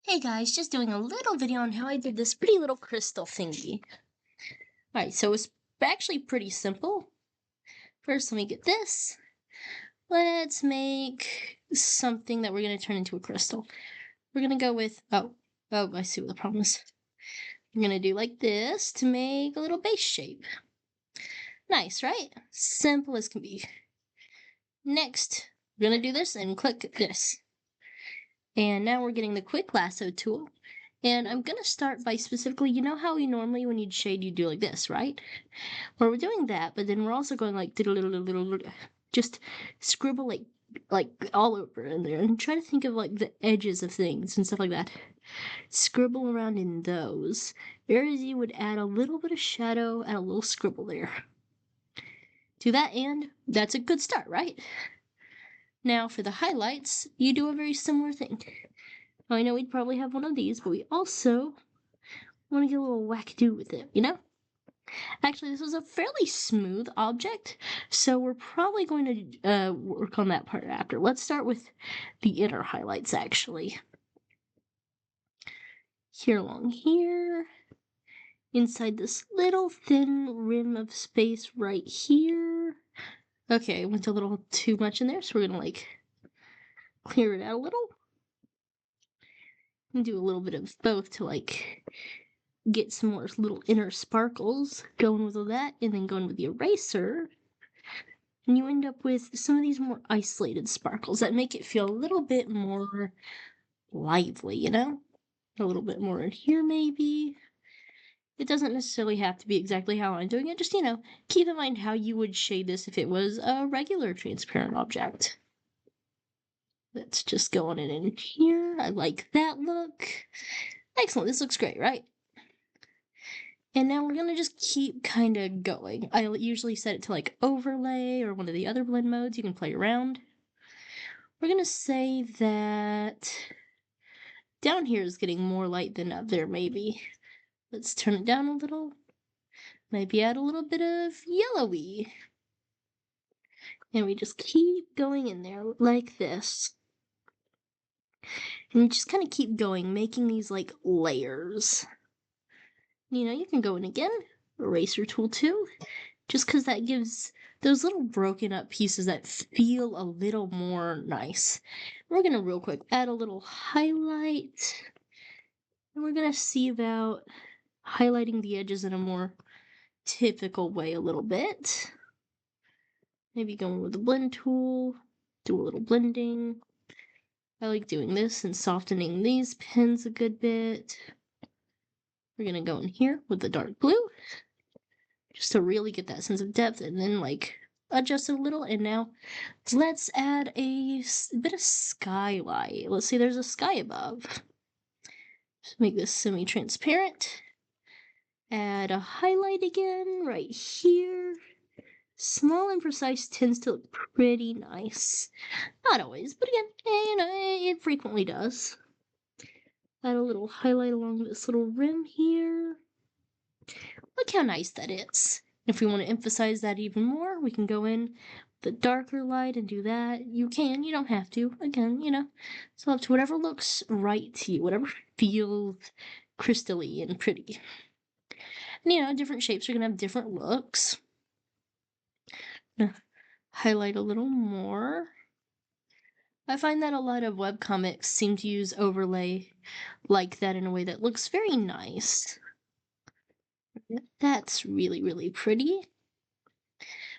Hey guys, just doing a little video on how I did this pretty little crystal thingy. Alright, so it's actually pretty simple. First, let me get this. Let's make something that we're going to turn into a crystal. We're going to go with, I see what the problem is. I'm going to do like this to make a little base shape. Nice, right? Simple as can be. Next, we're going to do this and click this. And now we're getting the quick lasso tool. And I'm going to start by specifically, you know how normally when you'd shade, you do like this, right? Well, we're doing that, but then we're also going like just scribble like all over in there and try to think of like the edges of things and stuff like that. Scribble around in those areas you would add a little bit of shadow and a little scribble there. To that end, that's a good start, right? Now for the highlights, you do a very similar thing. I know we'd probably have one of these, but we also want to get a little wackadoo with it, you know? Actually, this was a fairly smooth object, so we're probably going to work on that part after. Let's start with the inner highlights, actually. Here along here, inside this little thin rim of space right here. Okay, I went a little too much in there, so we're gonna clear it out a little. And do a little bit of both to get some more little inner sparkles going with all that, and then going with the eraser. And you end up with some of these more isolated sparkles that make it feel a little bit more lively, you know? A little bit more in here, maybe. It doesn't necessarily have to be exactly how I'm doing it, just, keep in mind how you would shade this if it was a regular transparent object. Let's just go on it in here. I like that look. Excellent, this looks great, right? And now we're gonna just keep kind of going. I usually set it to overlay or one of the other blend modes. You can play around. We're gonna say that down here is getting more light than up there, maybe. Let's turn it down a little. Maybe add a little bit of yellowy. And we just keep going in there like this. And just kind of keep going, making these layers. You can go in again, eraser tool too, just because that gives those little broken up pieces that feel a little more nice. We're gonna real quick add a little highlight, and we're gonna see about highlighting the edges in a more typical way a little bit. Maybe going with the blend tool, do a little blending. I like doing this and softening these pins a good bit. We're gonna go in here with the dark blue, just to really get that sense of depth, and then adjust it a little. And now let's add a bit of skylight. Let's see, there's a sky above. Just make this semi-transparent. Add a highlight again right here. Small and precise tends to look pretty nice. Not always, but again, it frequently does. Add a little highlight along this little rim here. Look how nice that is. If we want to emphasize that even more, we can go in the darker light and do that. You can, you don't have to. Again, it's up to whatever looks right to you, whatever feels crystally and pretty. And different shapes are gonna have different looks. Highlight a little more. I find that a lot of webcomics seem to use overlay like that in a way that looks very nice. That's really, really pretty.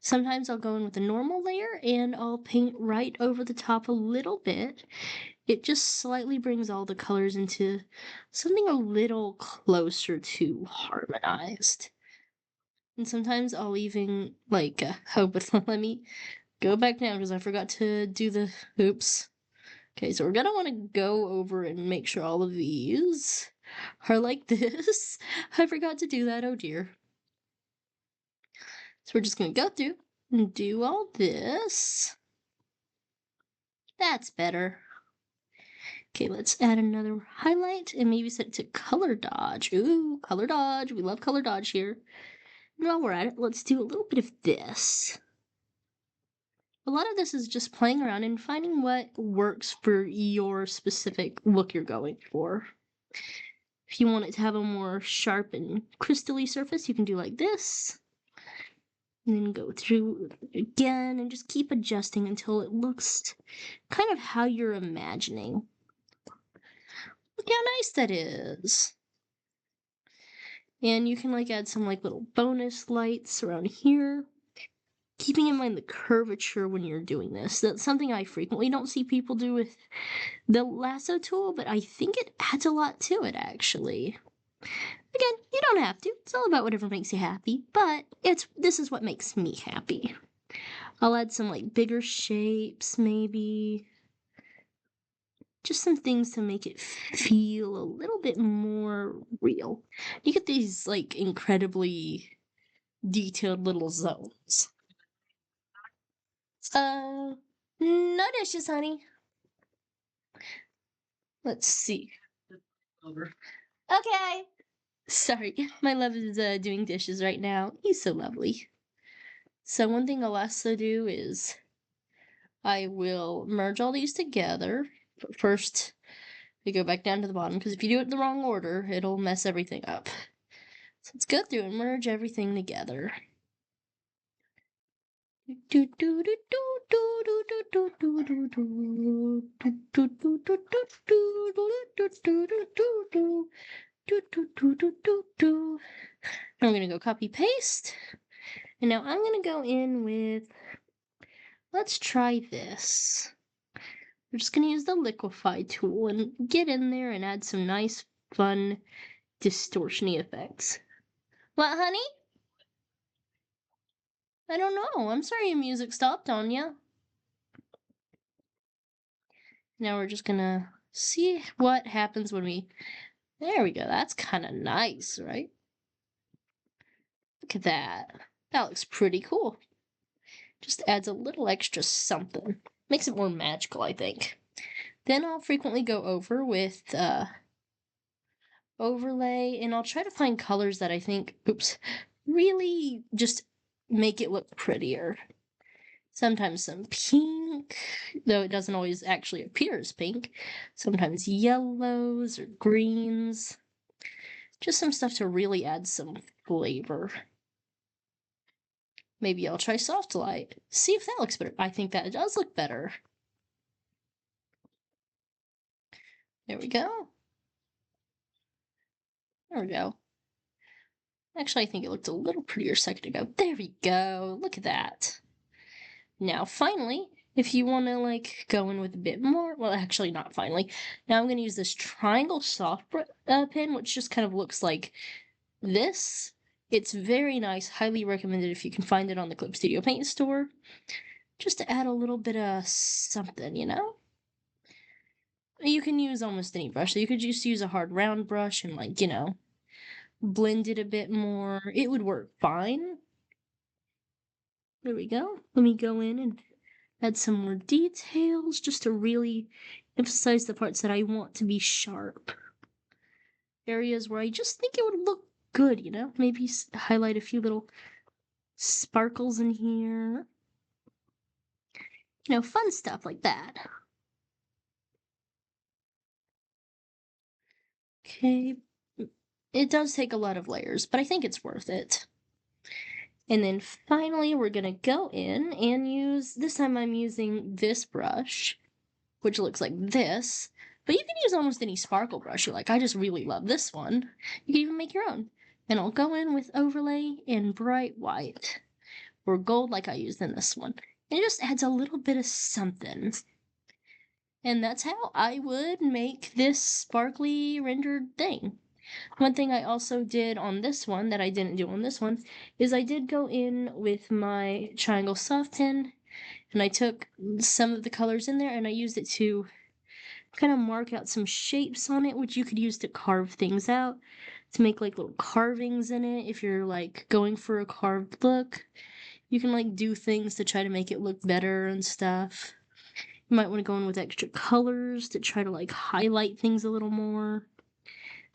Sometimes I'll go in with a normal layer and I'll paint right over the top a little bit. It just slightly brings all the colors into something a little closer to harmonized. And sometimes I'll even oh, but let me go back now because I forgot to do the oops. Okay, so we're gonna want to go over and make sure all of these are like this. I forgot to do that, oh dear. So we're just gonna go through and do all this. That's better. Okay, let's add another highlight and maybe set it to color dodge. Ooh, color dodge. We love color dodge here. And while we're at it, let's do a little bit of this. A lot of this is just playing around and finding what works for your specific look you're going for. If you want it to have a more sharp and crystally surface, you can do like this. And then go through again and just keep adjusting until it looks kind of how you're imagining. Look how nice that is. And you can like add some like little bonus lights around here. Keeping in mind the curvature when you're doing this. That's something I frequently don't see people do with the lasso tool, but I think it adds a lot to it actually. Again, you don't have to. It's all about whatever makes you happy, but this is what makes me happy. I'll add some like bigger shapes maybe. Just some things to make it feel a little bit more real. You get these like incredibly detailed little zones. No dishes, honey. Let's see. Okay. Sorry, my love is doing dishes right now. He's so lovely. So one thing I'll also do is I will merge all these together. But first, we go back down to the bottom because if you do it in the wrong order, it'll mess everything up. So let's go through and merge everything together. I'm gonna go copy paste. And now I'm gonna go in with, let's try this. We're just gonna use the liquify tool and get in there and add some nice, fun, distortion-y effects. What, honey? I don't know. I'm sorry your music stopped on ya. Now we're just gonna see what happens when we... There we go. That's kind of nice, right? Look at that. That looks pretty cool. Just adds a little extra something. Makes it more magical, I think. Then I'll frequently go over with overlay, and I'll try to find colors that I think, really just make it look prettier. Sometimes some pink, though it doesn't always actually appear as pink. Sometimes yellows or greens. Just some stuff to really add some flavor. Maybe I'll try soft light. See if that looks better. I think that does look better. There we go. There we go. Actually, I think it looked a little prettier a second ago. There we go. Look at that. Now, finally, if you want to like go in with a bit more, well, actually not finally. Now I'm going to use this triangle soft pen, which just kind of looks like this. It's very nice. Highly recommended if you can find it on the Clip Studio Paint store. Just to add a little bit of something, you know? You can use almost any brush. So you could just use a hard round brush and like, you know, blend it a bit more. It would work fine. There we go. Let me go in and add some more details just to really emphasize the parts that I want to be sharp. Areas where I just think it would look good, you know? Maybe highlight a few little sparkles in here. You know, fun stuff like that. Okay. It does take a lot of layers, but I think it's worth it. And then finally, we're going to go in and use, this time I'm using this brush, which looks like this, but you can use almost any sparkle brush you like. I just really love this one. You can even make your own. And I'll go in with overlay in bright white or gold like I used in this one. And it just adds a little bit of something. And that's how I would make this sparkly rendered thing. One thing I also did on this one that I didn't do on this one is I did go in with my triangle soft pen and I took some of the colors in there and I used it to kind of mark out some shapes on it, which you could use to carve things out, to make like little carvings in it. If you're like going for a carved look, you can like do things to try to make it look better and stuff. You might want to go in with extra colors to try to like highlight things a little more.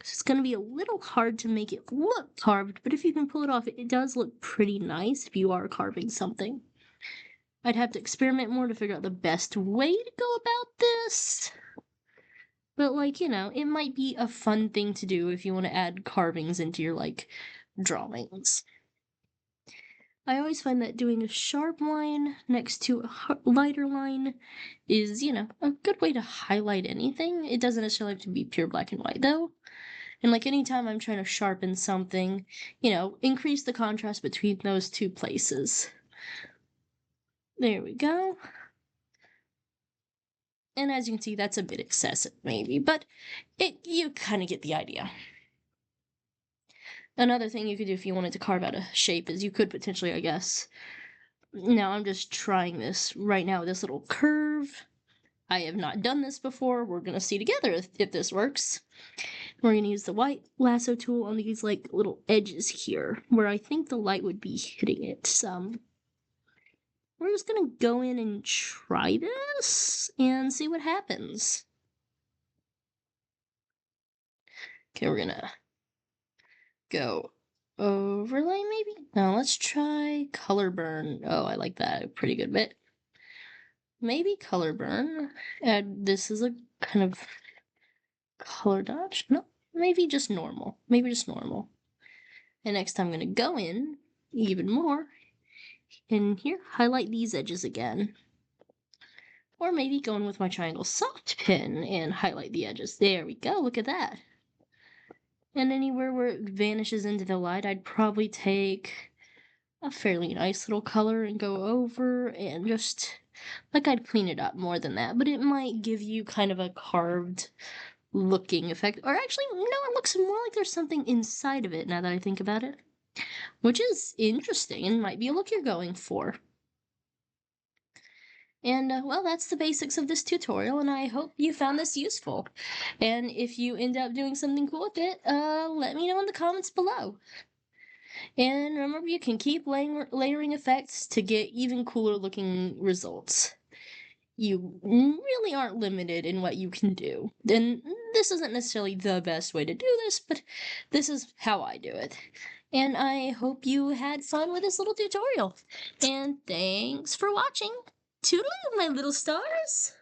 It's going to be a little hard to make it look carved, but if you can pull it off, it does look pretty nice if you are carving something. I'd have to experiment more to figure out the best way to go about this. But, like, it might be a fun thing to do if you want to add carvings into your, like, drawings. I always find that doing a sharp line next to a lighter line is, a good way to highlight anything. It doesn't necessarily have to be pure black and white, though. And, like, anytime I'm trying to sharpen something, increase the contrast between those two places. There we go. And as you can see, that's a bit excessive, maybe, but you kind of get the idea. Another thing you could do if you wanted to carve out a shape is you could potentially, I guess. Now I'm just trying this right now, this little curve. I have not done this before. We're gonna see together if this works. We're gonna use the white lasso tool on these like little edges here, where I think the light would be hitting it some. We're just gonna go in and try this and see what happens. Okay, we're gonna go overlay maybe? Now let's try color burn. Oh, I like that a pretty good bit. Maybe color burn. And this is a kind of color dodge. No, maybe just normal. Maybe just normal. And next I'm gonna go in even more. And here, highlight these edges again. Or maybe go in with my triangle soft pen and highlight the edges. There we go, look at that. And anywhere where it vanishes into the light, I'd probably take a fairly nice little color and go over and just, like, I'd clean it up more than that, but it might give you kind of a carved looking effect. Or actually, no, it looks more like there's something inside of it now that I think about it, which is interesting and might be a look you're going for. And, well, that's the basics of this tutorial, and I hope you found this useful. And if you end up doing something cool with it, let me know in the comments below. And remember, you can keep layering effects to get even cooler looking results. You really aren't limited in what you can do. And this isn't necessarily the best way to do this, but this is how I do it. And I hope you had fun with this little tutorial. And thanks for watching. Toodaloo, my little stars!